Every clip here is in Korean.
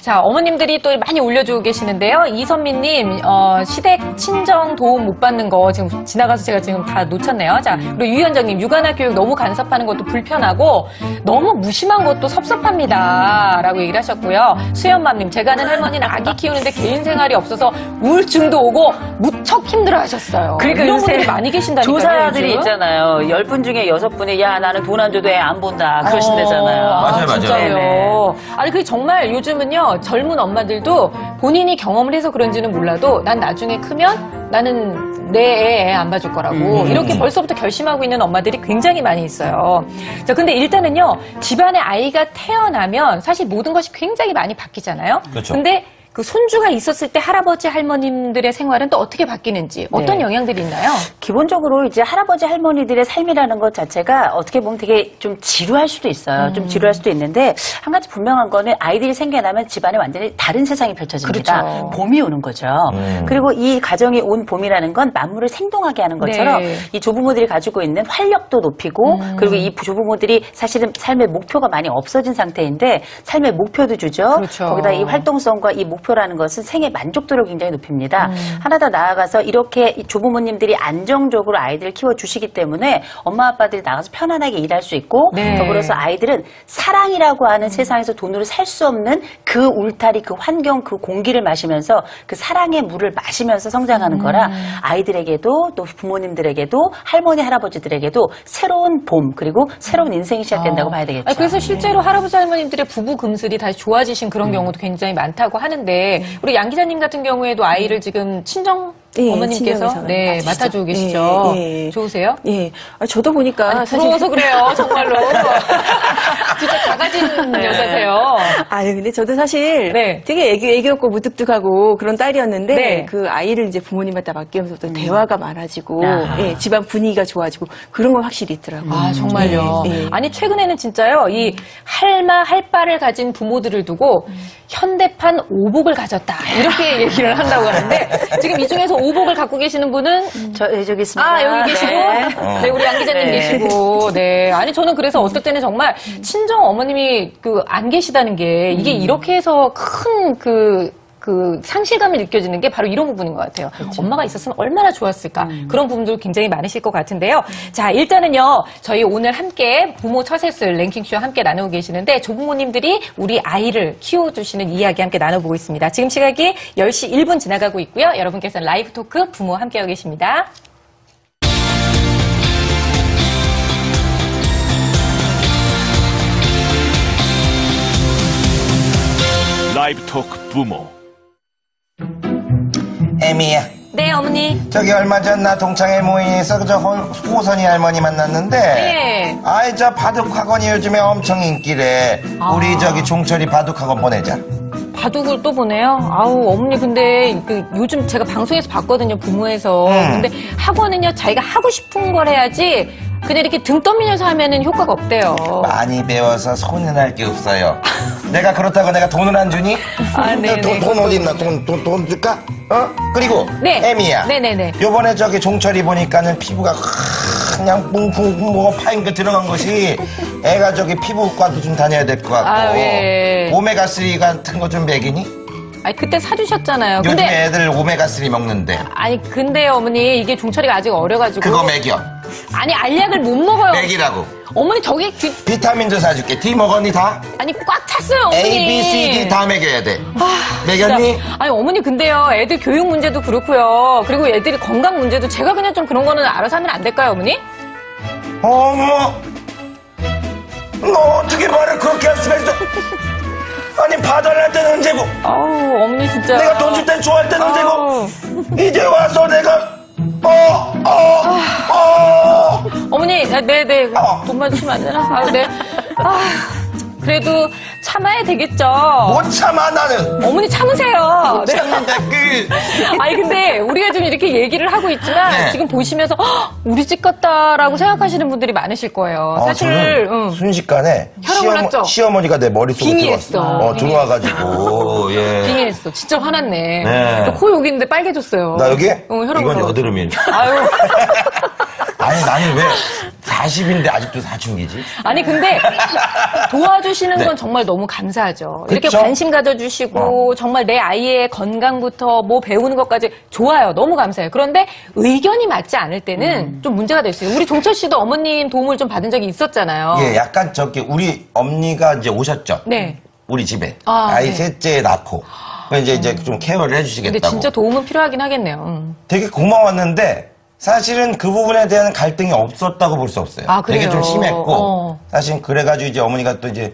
자, 어머님들이 또 많이 올려주고 계시는데요. 이선미님, 시댁 친정 도움 못 받는 거 지금 지나가서 제가 지금 다 놓쳤네요. 자, 그리고 유현정님, 육아나 교육 너무 간섭하는 것도 불편하고 너무 무심한 것도 섭섭합니다. 라고 얘기를 하셨고요. 수연맘님, 제가 아는 할머니는 아기 키우는데 개인 생활이 없어서 우울증도 오고 무척 힘들어 하셨어요. 그러니까 이런 분들이 많이 계신다니까요. 조사들이 있잖아요. 10분 중에 6분이 야, 나는 돈 안 줘도 애 안 본다. 그러신다잖아요. 맞아요, 맞아요. 진짜요. 아니, 그게 정말 요즘은요, 젊은 엄마들도 본인이 경험을 해서 그런지는 몰라도 난 나중에 크면 나는 내 애 안 봐줄 거라고 이렇게 벌써부터 결심하고 있는 엄마들이 굉장히 많이 있어요. 자, 근데 일단은요, 집안에 아이가 태어나면 사실 모든 것이 굉장히 많이 바뀌잖아요. 그렇죠. 근데 그 손주가 있었을 때 할아버지 할머님들의 생활은 또 어떻게 바뀌는지 어떤 영향들이 있나요? 기본적으로 이제 할아버지 할머니들의 삶이라는 것 자체가 어떻게 보면 되게 좀 지루할 수도 있어요. 좀 지루할 수도 있는데 한 가지 분명한 거는 아이들이 생겨나면 집안에 완전히 다른 세상이 펼쳐집니다. 그렇죠. 봄이 오는 거죠. 그리고 이 가정이 온 봄이라는 건 만물을 생동하게 하는 것처럼 네. 이 조부모들이 가지고 있는 활력도 높이고 그리고 이 조부모들이 사실은 삶의 목표가 많이 없어진 상태인데 삶의 목표도 주죠. 그렇죠. 거기다 이 활동성과 이 목표라는 것은 생애 만족도를 굉장히 높입니다. 하나 더 나아가서 이렇게 이 조부모님들이 안정적으로 아이들을 키워주시기 때문에 엄마 아빠들이 나가서 편안하게 일할 수 있고 네. 더불어서 아이들은 사랑이라고 하는 세상에서 돈으로 살 수 없는 그 울타리, 그 환경, 그 공기를 마시면서 그 사랑의 물을 마시면서 성장하는 거라 아이들에게도 또 부모님들에게도 할머니, 할아버지들에게도 새로운 봄 그리고 새로운 인생이 시작된다고 봐야 되겠죠. 아니, 그래서 실제로 할아버지 할머님들의 부부 금슬이 다시 좋아지신 그런 경우도 굉장히 많다고 하는데 우리 양 기자님 같은 경우에도 아이를 지금 친정 어머님께서 친정에서 맡아주고 계시죠. 예. 좋으세요? 예. 저도 보니까 아니, 부러워서 그래요, 정말로. 진짜 작아진 여자세요. 아유, 근데 저도 사실 네. 되게 애교없고 무뚝뚝하고 그런 딸이었는데 네. 그 아이를 이제 부모님한테 맡기면서부터 대화가 많아지고 예, 집안 분위기가 좋아지고 그런 건 확실히 있더라고요. 아, 정말요. 예, 예. 아니, 최근에는 진짜요, 이 할마, 할바를 가진 부모들을 두고 현대판 오복을 가졌다. 이렇게 얘기를 한다고 하는데, 지금 이 중에서 오복을 갖고 계시는 분은 저기 있습니다. 아, 여기 계시고, 네, 우리 양 기자님 네. 계시고, 네. 아니, 저는 그래서 어떨 때는 정말 친정 어머님이 안 계시다는 게 이게 이렇게 해서 큰 상실감이 느껴지는 게 바로 이런 부분인 것 같아요. 그렇죠. 엄마가 있었으면 얼마나 좋았을까. 그런 부분도 굉장히 많으실 것 같은데요. 자, 일단은요, 저희 오늘 함께 부모 처세술 랭킹쇼 함께 나누고 계시는데, 조부모님들이 우리 아이를 키워주시는 이야기 함께 나눠보고 있습니다. 지금 시각이 10시 1분 지나가고 있고요. 여러분께서는 라이브 토크 부모 함께하고 계십니다. 라이브 토크 부모. 애미야. 네, 어머니. 저기 얼마 전 나 동창회 모임에서 저 호선이 할머니 만났는데 네. 아이 저 바둑학원이 요즘에 엄청 인기래. 우리 저기 종철이 바둑학원 보내자. 바둑을 또 보내요? 아우, 어머니, 근데 요즘 제가 방송에서 봤거든요, 부모에서. 근데 학원은요, 자기가 하고 싶은 걸 해야지, 그냥 이렇게 등 떠밀려서 하면은 효과가 없대요. 많이 배워서 손이 날 게 없어요. 내가 그렇다고 내가 돈을 안 주니? 아, 네네. 돈 어디 있나? 돈 줄까? 그리고 네. 애미야. 네네네. 요번에 저기 종철이 보니까는 피부가 그냥 뭉뭉 뭐가 파인 거 들어간 것이 애가 저기 피부과도 좀 다녀야 될 것 같고. 아, 예. 오메가3 같은 거 좀 먹이니? 아니, 그때 사주셨잖아요. 요즘에 근데, 애들 오메가3 먹는데. 아니, 근데 어머니, 이게 종철이가 아직 어려가지고. 그거 먹여. 아니, 알약을 못 먹어요. 먹이라고. 어머니, 저기, 비타민도 사줄게. D 먹었니 다? 아니, 꽉 찼어요, 어머니. A, B, C, D 다 먹여야 돼. 진짜. 먹였니? 아니, 어머니, 근데요, 애들 교육 문제도 그렇고요. 그리고 애들이 건강 문제도 제가 그냥 좀 그런 거는 알아서 하면 안 될까요, 어머니? 어머, 너 어떻게 말을 그렇게 할 수가 있어? 아니, 봐달랄 때는 언제고, 아우, 어머니 진짜. 내가 돈 줄 땐 좋아할 때는 아우. 언제고, 이제 와서 내가, 어머니, 네네. 어. 돈만 주시면 안 되나? 아, 네. 아, 그래도 참아야 되겠죠. 못 참아, 나는. 어머니 참으세요. 네. 참는다, 아니, 근데 우리가 좀 이렇게 얘기를 하고 있지만 네. 지금 보시면서 "헉, 우리 집 같다라고 생각하시는 분들이 많으실 거예요. 사실, 저는 순식간에 혈압 올랐죠? 시어머니가 내 머릿속에 빙의했어. 들어왔어. 들어와가지고, 예. 빙의했어. 진짜 화났네. 네. 코 여기 있는데 빨개졌어요. 나 여기? 혈압 이건 올라가지고. 여드름이. 아유. 아니, 나는 왜, 40인데 아직도 사춘기지? 아니 근데 도와주시는 네. 건 정말 너무 감사하죠. 이렇게 그쵸? 관심 가져주시고 정말 내 아이의 건강부터 뭐 배우는 것까지 좋아요. 너무 감사해요. 그런데 의견이 맞지 않을 때는 좀 문제가 될 수 있어요. 우리 종철 씨도 어머님 도움을 좀 받은 적이 있었잖아요. 예, 약간 우리 엄니가 이제 오셨죠? 네. 우리 집에. 아, 아이 네. 셋째 낳고. 이제 좀 케어를 해주시겠다고. 근데 진짜 도움은 필요하긴 하겠네요. 되게 고마웠는데 사실은 그 부분에 대한 갈등이 없었다고 볼 수 없어요. 아, 그래요? 되게 좀 심했고 어. 사실 그래가지고 이제 어머니가 또 이제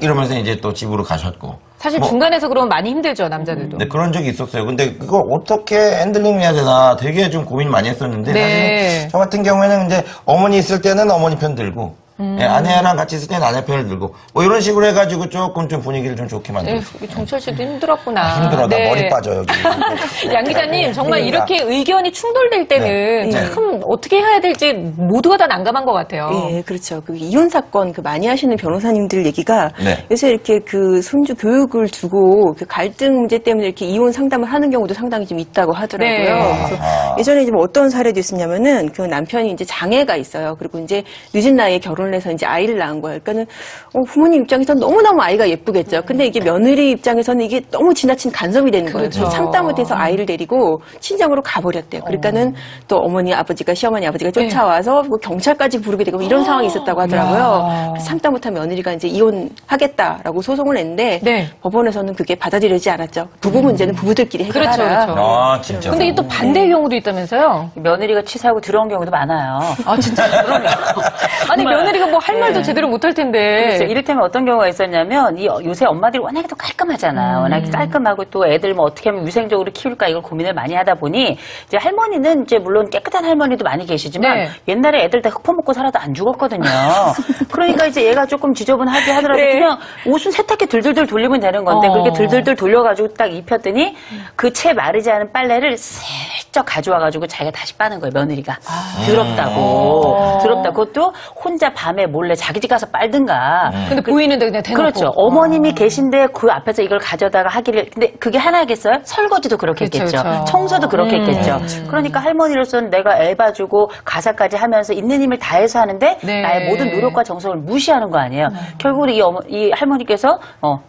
이러면서 이제 또 집으로 가셨고. 사실 뭐, 중간에서 그러면 많이 힘들죠, 남자들도. 네, 그런 적이 있었어요. 근데 그걸 어떻게 핸들링 해야 되나 되게 좀 고민 많이 했었는데 네. 사실 저 같은 경우에는 이제 어머니 있을 때는 어머니 편 들고 예, 아내랑 같이 있을 때는 아내 편을 들고 뭐 이런 식으로 해가지고 조금 좀 분위기를 좀 좋게 네, 만들었어요. 우리 종철 씨도 힘들었구나. 힘들어. 나 네. 머리 빠져 여기. 양 기자님, 정말 그러니까. 이렇게 의견이 충돌될 때는 네. 참 어떻게 해야 될지 모두가 다 난감한 것 같아요. 예, 그렇죠. 그 이혼 사건 그 많이 하시는 변호사님들 얘기가 네. 요새 이렇게 그 손주 교육을 두고 그 갈등 문제 때문에 이렇게 이혼 상담을 하는 경우도 상당히 좀 있다고 하더라고요. 네. 그래서 예전에 이제 뭐 어떤 사례도 있었냐면은 그 남편이 이제 장애가 있어요. 그리고 이제 늦은 나이에 결혼을 해서 이제 아이를 낳은 거예요. 그러니까는 부모님 입장에서 너무너무 아이가 예쁘겠죠. 근데 이게 며느리 입장에서는 이게 너무 지나친 간섭이 되는 거예요. 그렇죠. 참다 못해서 아이를 데리고 친정으로 가버렸대요. 그러니까는 또 어머니 아버지가 시어머니 아버지가 쫓아와서 뭐 경찰까지 부르게 되고 이런 상황이 있었다고 하더라고요. 그래서 참다 못한 며느리가 이제 이혼하겠다라고 소송을 냈는데 네. 법원에서는 그게 받아들여지지 않았죠. 부부 문제는 부부들끼리 해결하라. 그렇죠, 그렇죠. 아 진짜. 근데 이게 또 반대의 경우도 있다면서요? 며느리가 치사하고 들어온 경우도 많아요. 아, 진짜? 아니, 며느리가 뭐 할 말도 제대로 못 할 텐데. 그렇죠. 이를테면 어떤 경우가 있었냐면 요새 엄마들이 워낙에 또 깔끔하잖아요. 워낙에 깔끔하고 또 애들 뭐 어떻게 하면 위생적으로 키울까 이걸 고민을 많이 하다 보니 이제 할머니는 이제 물론 깨끗한 할머니도 많이 계시지만 네. 옛날에 애들 다 흙퍼 먹고 살아도 안 죽었거든요. 그러니까 이제 얘가 조금 지저분하게 하더라도 네. 그냥 옷은 세탁기 들들들 돌리면 되는 건데 그렇게 들들들 돌려가지고 딱 입혔더니 그 채 마르지 않은 빨래를 슬쩍 가져와가지고 자기가 다시 빠는 거예요. 며느리가 더럽다고. 더럽다. 그것도 혼자 밤에 몰래 자기 집 가서 빨든가. 근데 보이는데 그냥 대놓고. 그렇죠. 어머님이 계신데 그 앞에서 이걸 가져다가 하기를. 근데 그게 하나겠어요? 설거지도 그렇게 그렇죠, 했겠죠. 그렇죠. 청소도 그렇게 했겠죠. 그러니까 할머니로서는 내가 애 봐주고 가사까지 하면서 있는 힘을 다해서 하는데 네. 나의 모든 노력과 정성을 무시하는 거 아니에요. 결국은 이 할머니께서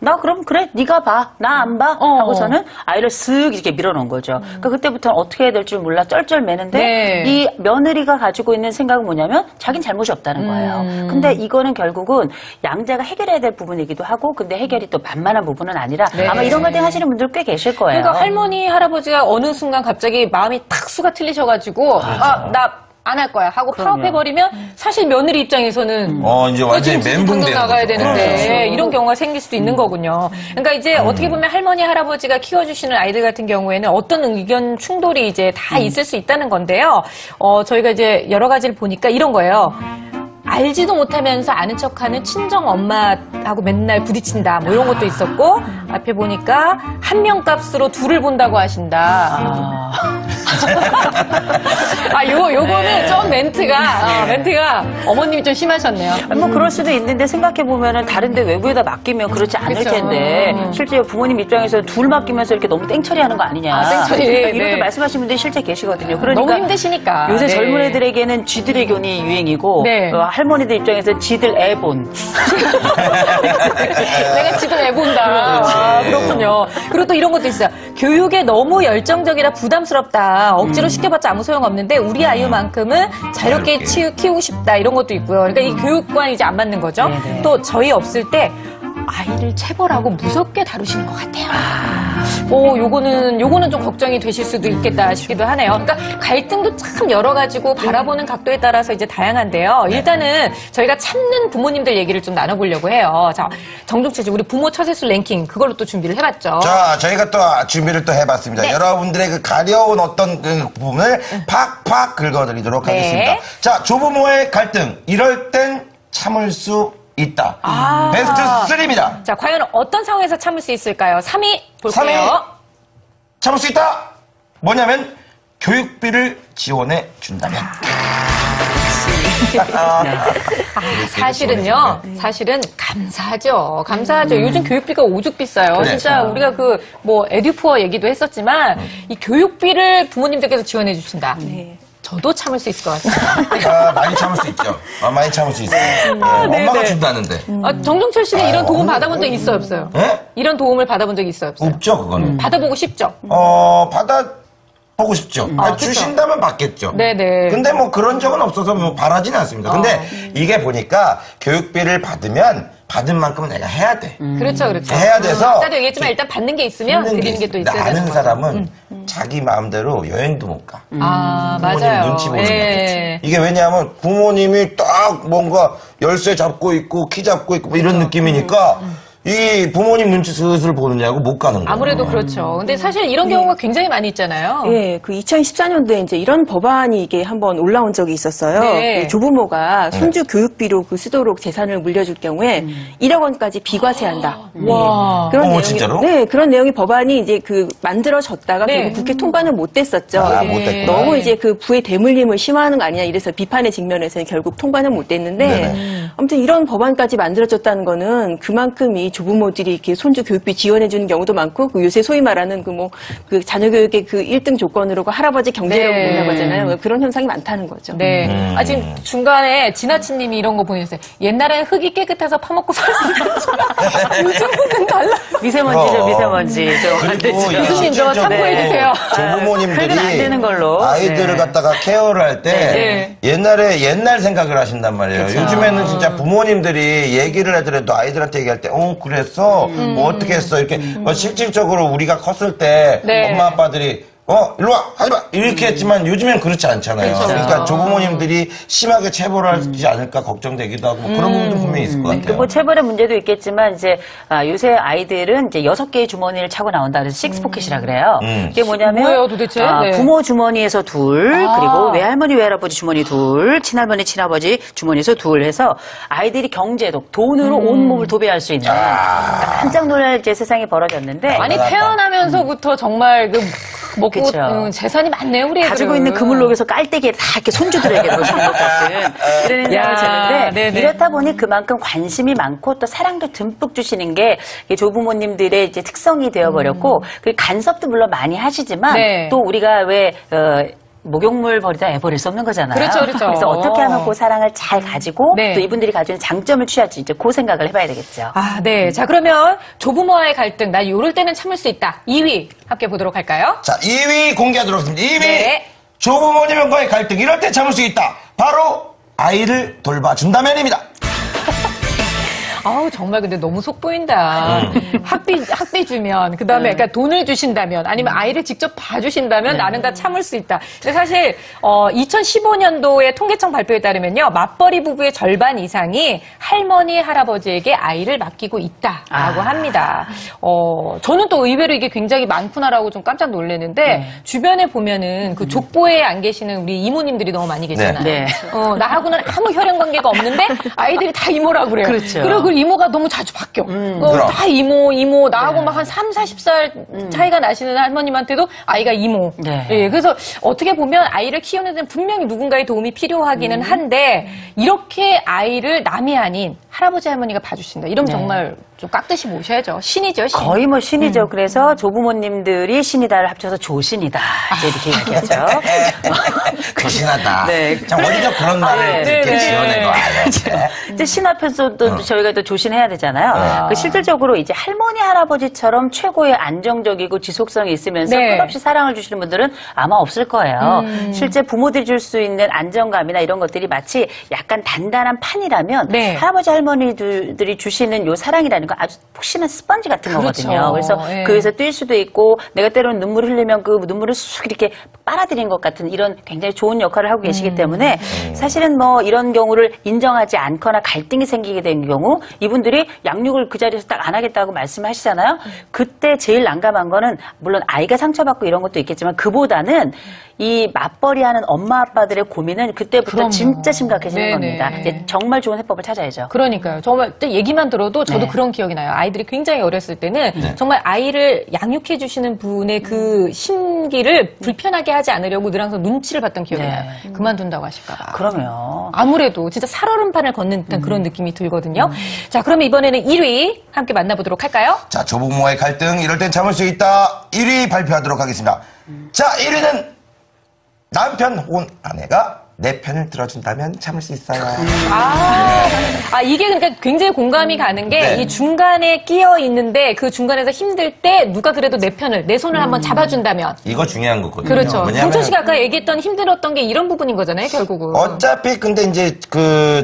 나 그럼 그래 네가 봐. 나 안 봐. 하고서는 아이를 쓱 이렇게 밀어놓은 거죠. 그러니까 그때부터는 어떻게 해야 될 줄 몰라 쩔쩔매는데 네. 이 며느리가 가지고 있는 생각은 뭐냐면 자긴 잘못이 없다는 거예요. 근데 이거는 결국은 양자가 해결해야 될 부분이기도 하고 근데 해결이 또 만만한 부분은 아니라 네. 아마 이런 갈등 하시는 분들 꽤 계실 거예요. 그러니까 할머니, 할아버지가 어느 순간 갑자기 마음이 탁 수가 틀리셔가지고, 나 안 할 거야 하고 파업해버리면 사실 며느리 입장에서는 이제 완전히 지금 멘붕 당장 나가야 되는데 이런 경우가 생길 수도 있는 거군요. 그러니까 이제 어떻게 보면 할머니, 할아버지가 키워주시는 아이들 같은 경우에는 어떤 의견 충돌이 이제 다 있을 수 있다는 건데요. 저희가 이제 여러 가지를 보니까 이런 거예요. 알지도 못하면서 아는 척하는 친정 엄마하고 맨날 부딪힌다. 뭐 이런 것도 있었고 앞에 보니까 한 명 값으로 둘을 본다고 하신다. 요거는 좀 멘트가 어머님이 좀 심하셨네요. 뭐 그럴 수도 있는데 생각해 보면은 다른데 외부에다 맡기면 그렇지 않을 그쵸. 텐데 실제 부모님 입장에서 둘 맡기면서 이렇게 너무 땡처리하는 거 아니냐. 땡처리. 이렇게 네. 말씀하시는 분들이 실제 계시거든요. 그러니까 너무 힘드시니까. 요새 네. 젊은 애들에게는 쥐들의 교훈이 유행이고 네. 할머니들 입장에서 지들 애본. 내가 지금 애본다. 그렇군요. 그리고 또 이런 것도 있어요. 교육에 너무 열정적이라 부담스럽다. 억지로 시켜봤자 아무 소용없는데 우리 아이만큼은 자유롭게 키우고 싶다. 이런 것도 있고요. 그러니까 이 교육과는 이제 안 맞는 거죠. 네네. 또 저희 없을 때 아이를 체벌하고 무섭게 다루시는 것 같아요. 요거는 좀 걱정이 되실 수도 있겠다 싶기도 하네요. 그러니까 갈등도 참 여러 가지고 바라보는 각도에 따라서 이제 다양한데요. 일단은 저희가 참는 부모님들 얘기를 좀 나눠보려고 해요. 자, 정종철 씨, 우리 부모 처세수 랭킹 그걸로 또 준비를 해봤죠. 자, 저희가 또 준비를 또 해봤습니다. 네. 여러분들의 그 가려운 어떤 그 부분을 팍팍 긁어드리도록 네. 하겠습니다. 자, 조부모의 갈등. 이럴 땐 참을 수 있다. 베스트 3입니다. 자, 과연 어떤 상황에서 참을 수 있을까요? 3위 볼게요. 3위. 참을 수 있다. 뭐냐면 교육비를 지원해 준다면. 사실은 감사하죠. 요즘 교육비가 오죽 비싸요. 그래. 진짜 우리가 에듀푸어 얘기도 했었지만 이 교육비를 부모님들께서 지원해 주신다. 네. 저도 참을 수 있을 것 같습니다. 많이 참을 수 있죠. 많이 참을 수 있어요. 엄마가 준다는데. 정종철 씨는 이런 도움 받아본 적 있어요, 없어요? 예? 이런 도움을 받아본 적 있어요, 없어요? 없죠, 그거는. 받아보고 싶죠? 받아보고 싶죠. 그쵸. 주신다면 받겠죠. 네네. 근데 뭐 그런 적은 없어서 뭐 바라지는 않습니다. 근데 이게 보니까 교육비를 받으면 받은 만큼은 내가 해야 돼. 그렇죠, 그렇죠. 해야 돼서 아까도 얘기했지만 일단 받는 게 있으면 드리는 게 또 있어야 되는 아는 거죠. 사람은 자기 마음대로 여행도 못 가. 부모님 맞아요. 눈치 보는 예. 거겠지. 이게 왜냐하면 부모님이 딱 뭔가 열쇠 잡고 있고 키 잡고 있고 뭐 이런 느낌이니까 이 부모님 눈치 슬슬 보느냐고 못 가는 거예요. 아무래도 그렇죠. 근데 사실 이런 경우가 굉장히 많이 있잖아요. 예, 그 2014년도에 이제 이런 법안이 이게 한번 올라온 적이 있었어요. 네. 그 조부모가 손주 교육비로 그 쓰도록 재산을 물려줄 경우에 1억 원까지 비과세한다. 와. 그런 내용이, 진짜로? 네, 그런 내용이 법안이 이제 그 만들어졌다가 네. 결국 국회 통과는 못 됐었죠. 못 됐구나. 너무 이제 그 부의 대물림을 심화하는 거 아니냐 이래서 비판의 직면에서 결국 통과는 못 됐는데 네네. 아무튼 이런 법안까지 만들어졌다는 거는 그만큼 이 조부모들이 이렇게 손주 교육비 지원해 주는 경우도 많고 그 요새 소위 말하는 그 뭐 그 자녀 교육의 그 1등 조건으로 그 할아버지 경제라고 네. 본다고 하잖아요. 그런 현상이 많다는 거죠. 네. 지금 중간에 지나치님이 이런 거 보내주세요. 옛날엔 흙이 깨끗해서 파먹고 살았는데 요즘은 달라. 미세먼지죠, 미세먼지. 그리고 이게 교수님, 저 실질적으로 참고해주세요. 조부모님들이 흙은 안 되는 걸로. 아이들을 네. 갖다가 케어를 할 때 네. 옛날에 옛날 생각을 하신단 말이에요. 요즘에는 진짜 부모님들이 얘기를 하더라도 아이들한테 얘기할 때 그랬어? 뭐 어떻게 했어? 이렇게 뭐 실질적으로 우리가 컸을 때 네. 엄마 아빠들이 일로 와! 하지 마! 이렇게 했지만 요즘엔 그렇지 않잖아요. 그렇죠. 그러니까 조부모님들이 심하게 체벌을 하지 않을까 걱정되기도 하고 뭐 그런 부분도 분명히 있을 것 같아요. 뭐 체벌의 문제도 있겠지만 이제 요새 아이들은 이제 6개의 주머니를 차고 나온다 그래서 식스포켓이라 그래요. 음. 이게 뭐냐면 뭐예요, 도대체? 네. 부모 주머니에서 둘 그리고 외할머니 외할아버지 주머니 둘 친할머니 친아버지 주머니에서 둘 해서 아이들이 경제적 돈으로 온몸을 도배할 수 있는 그러니까 깜짝 놀랄 이제 세상이 벌어졌는데 아니, 태어나면서부터 정말 그 먹고 그쵸. 재산이 많네요, 우리 애들은. 가지고 있는 그물록에서 깔때기에 다 이렇게 손주들에게 넣어주는 것 같은 그런 인상을 야, 주는데 네네. 이렇다 보니 그만큼 관심이 많고 또 사랑도 듬뿍 주시는 게 조부모님들의 이제 특성이 되어버렸고 그 간섭도 물론 많이 하시지만 네. 또 우리가 왜 목욕물 버리다 애 버릴 수 없는 거잖아요. 그렇죠, 그렇죠. 그래서 어떻게 하면 그 사랑을 잘 가지고 네. 또 이분들이 가지고 있는 장점을 취할지 이제 그 생각을 해봐야 되겠죠. 네. 자, 그러면 조부모와의 갈등, 나 요럴 때는 참을 수 있다. 2위 함께 보도록 할까요? 자, 2위 공개하도록 하겠습니다. 2위! 네. 조부모님과의 갈등, 이럴 때 참을 수 있다. 바로 아이를 돌봐준다면입니다. 아우, 정말 근데 너무 속 보인다. 학비 주면, 그 다음에 그러니까 돈을 주신다면, 아니면 아이를 직접 봐주신다면 나는 다 참을 수 있다. 근데 사실, 2015년도에 통계청 발표에 따르면요, 맞벌이 부부의 절반 이상이 할머니, 할아버지에게 아이를 맡기고 있다라고 합니다. 저는 또 의외로 이게 굉장히 많구나라고 좀 깜짝 놀랐는데, 주변에 보면은 그 족보에 안 계시는 우리 이모님들이 너무 많이 계시잖아요. 네. 나하고는 아무 혈연 관계가 없는데, 아이들이 다 이모라고 그래요. 그렇죠. 그리고 그 이모가 너무 자주 바뀌어. 그럼. 다 이모. 나하고 막 한 40살 차이가 나시는 할머님한테도 아이가 이모. 네. 예, 그래서 어떻게 보면 아이를 키우는 데는 분명히 누군가의 도움이 필요하기는 한데, 이렇게 아이를 남이 아닌 할아버지 할머니가 봐주신다. 이러면 정말 좀 깍듯이 모셔야죠. 신이죠, 신. 거의 뭐 신이죠. 그래서 조부모님들이 신이다를 합쳐서 조신이다. 이제 이렇게 얘기하죠. 조신하다. 네. 참 어디서 그런 말을 네, 이렇게 네. 지어내고 이제 신 앞에서 또 저희가 또 조신해야 되잖아요. 그 실질적으로 이제 할머니, 할아버지처럼 최고의 안정적이고 지속성이 있으면서 네. 끝없이 사랑을 주시는 분들은 아마 없을 거예요. 실제 부모들이 줄 수 있는 안정감이나 이런 것들이 마치 약간 단단한 판이라면 네. 할아버지, 할머니들이 주시는 요 사랑이라는 건 아주 푹신한 스펀지 같은 그렇죠. 거거든요. 그래서 예. 그 위에서 뛸 수도 있고 내가 때로는 눈물을 흘리면 그 눈물을 쑥 이렇게 빨아들인 것 같은 이런 굉장히 좋은 역할을 하고 계시기 때문에 사실은 뭐 이런 경우를 인정하지 않거나 갈등이 생기게 된 경우 이분들이 양육을 그 자리에서 딱 안 하겠다고 말씀하시잖아요. 그때 제일 난감한 거는 물론 아이가 상처받고 이런 것도 있겠지만 그보다는 이 맞벌이하는 엄마 아빠들의 고민은 그때부터 그럼요. 진짜 심각해지는 네네. 겁니다. 이제 정말 좋은 해법을 찾아야죠. 그러니까요. 정말 또 얘기만 들어도 저도 네. 그런 기억이 나요. 아이들이 굉장히 어렸을 때는 정말 아이를 양육해 주시는 분의 그 심기를 불편하게 하지 않으려고 늘 항상 눈치를 봤던 기억이 네. 나요. 그만둔다고 하실까봐. 그러면 아무래도 진짜 살얼음판을 걷는 듯한 그런 느낌이 들거든요. 자, 그러면 이번에는 1위 함께 만나보도록 할까요? 자, 조부모의 갈등, 이럴 땐 참을 수 있다. 1위 발표하도록 하겠습니다. 자, 1위는 남편 혹은 아내가 내 편을 들어준다면 참을 수 있어요. 이게 그러니까 굉장히 공감이 가는 게 네. 이 중간에 끼어 있는데 그 중간에서 힘들 때 누가 그래도 내 편을, 내 손을 한번 잡아준다면. 이거 중요한 거거든요. 그렇죠. 왜냐하면 동철 씨가 아까 얘기했던 힘들었던 게 이런 부분인 거잖아요, 결국은. 어차피 근데 이제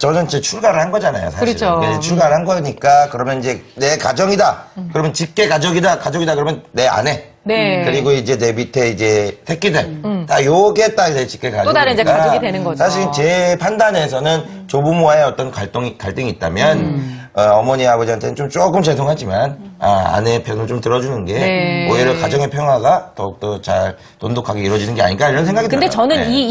저는 이제 출가를 한 거잖아요, 사실. 그렇죠. 출가를 한 거니까 그러면 이제 내 가정이다. 그러면 직계 가족이다. 그러면 내 아내. 네. 그리고 이제 내 밑에 이제 새끼들. 딱 요게 딱 이제 직계 가족이. 또 다른 이제 가족이 되는 거죠. 사실 제 판단에서는 조부모와의 어떤 갈등이 있다면 어머니 아버지한테는 좀 조금 죄송하지만 아내의 편을 좀 들어주는 게 네. 오히려 가정의 평화가 더욱더 잘 돈독하게 이루어지는 게 아닌가 이런 생각이 근데 들어요. 저는 네.